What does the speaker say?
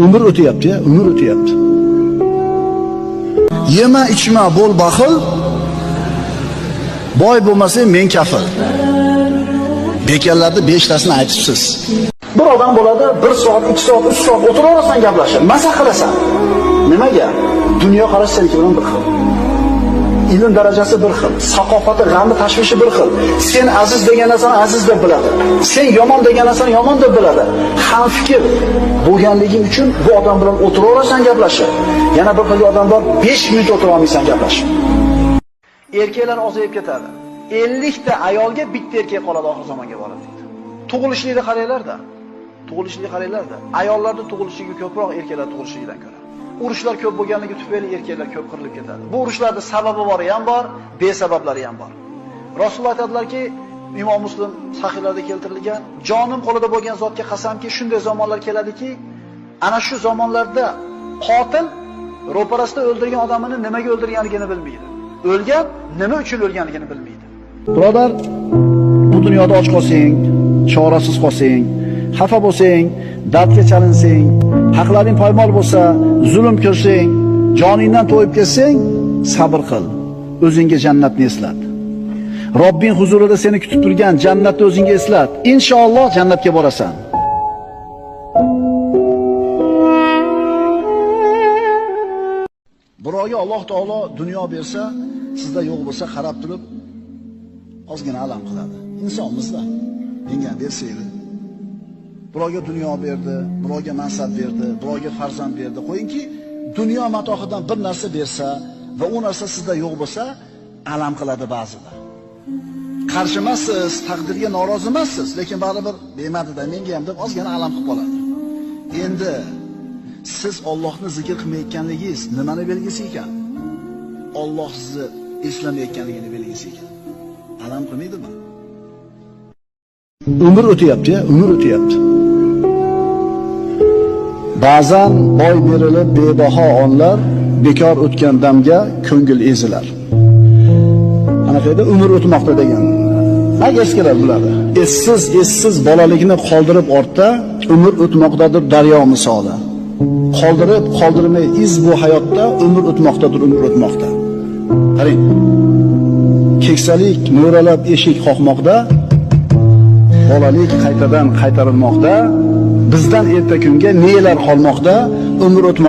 Umr o'tyapti, umr o'tyapti. Yema, ichma, bo'l baxil. Boy bo'lmasang men kafil. Bekallarni 5 tasini aytibsiz. Bir odam bo'ladi, 1 soat, 2 soat, 3 soat o'tiraversan gaplashib, maza qilasan. Nimaga? Dunyo qarashi seniki bilan bir xil. Ilm darajasi bir xil, saqofati, g'ami, tashvishi bir xil. Sen aziz degan narsani aziz deb biladi. Sen yomon degan narsani yomon deb biladi. Ham fikr bo'lganliging uchun bu odam bilan o'tiraverasan gaplashib. Yana bir xil odam bor, 5 minut o'tira olmaysan gaplashib. Erkaklar ozayib ketadi. 50 ta ayolga bitta erkak qoladi oxir zamonga boradi deydi. Tug'ilishlikni qaranglar-da. Tug'ilishlikni qaranglar-da. Ayollarning tug'ilishligi ko'proq erkaklar tug'ilishligidan ko'ra. Urushlar ko'p bo'lganligi tufayli erkaklar ko'p qirilib ketadi. Bu urushlarda sababi bori ham bor, besabablari ham bor. Rasululloh aytadilarki, Imom Muslim sahihlarda keltirilgan, jonim qo'lida bo'lgan zotga qasamki, shunday zamonlar keladiki, ana shu zamonlarda qotil ro'parasida o'ldirgan odamini nimaga o'ldirganligini bilmaydi. O'lgan nima uchun o'lganligini bilmaydi. Birodar, bu dunyoda och qolsang, chorasiz qolsang, xafa bo'lsang, dardga chalinsang, haqlaring poymol bo'lsa, zulm ko'rsang, joningdan to'yib ketsang, sabr qil. O'zingga jannatni eslat. Robbing huzurida seni kutib turgan jannatni o'zingga eslat. Inshaalloh jannatga borasan. Birovga Alloh taolo dunyo bersa, sizda yo'q bo'lsa qarab turib ozgina alam qiladi. Insonmizda. Menga bersaydi. Birovga dunyo berdi, birovga mansab berdi, birovga farzand berdi. Qo'yingki, dunyo matohidan bir narsa bersa va u narsa sizda yo'q bo'lsa, alam qiladi ba'zida. Qarshi emassiz, taqdirga norozi emassiz, lekin baribir bermadi-da, menga ham deb ozgina alam qilib qoladi. Endi siz Allohni zikr qilmayotganligingiz nimani belgisi ekan? Alloh sizni eslamayotganligini belgisi ekan. Alam qilmaydimi? Umr o'tyapti, umr o'tyapti. Ba'zan boy berilib bebaho onlar, bekor o'tgan damga ko'ngil ezilar. Ana qayda umr o'tmoqda degan. Eskilar biladi. Essiz bolalikni qoldirib ortda, umr o'tmoqdadir daryo misoli. Qoldirmay iz bu hayotda, umr o'tmoqdadir, umr o'tmoqda. Qarang. Keksalik mo'ralab eshik qoqmoqda, bolalik qaytadan qaytarilmoqda, bizdan erta kunga nelar qolmoqda, umr o'tmoqda.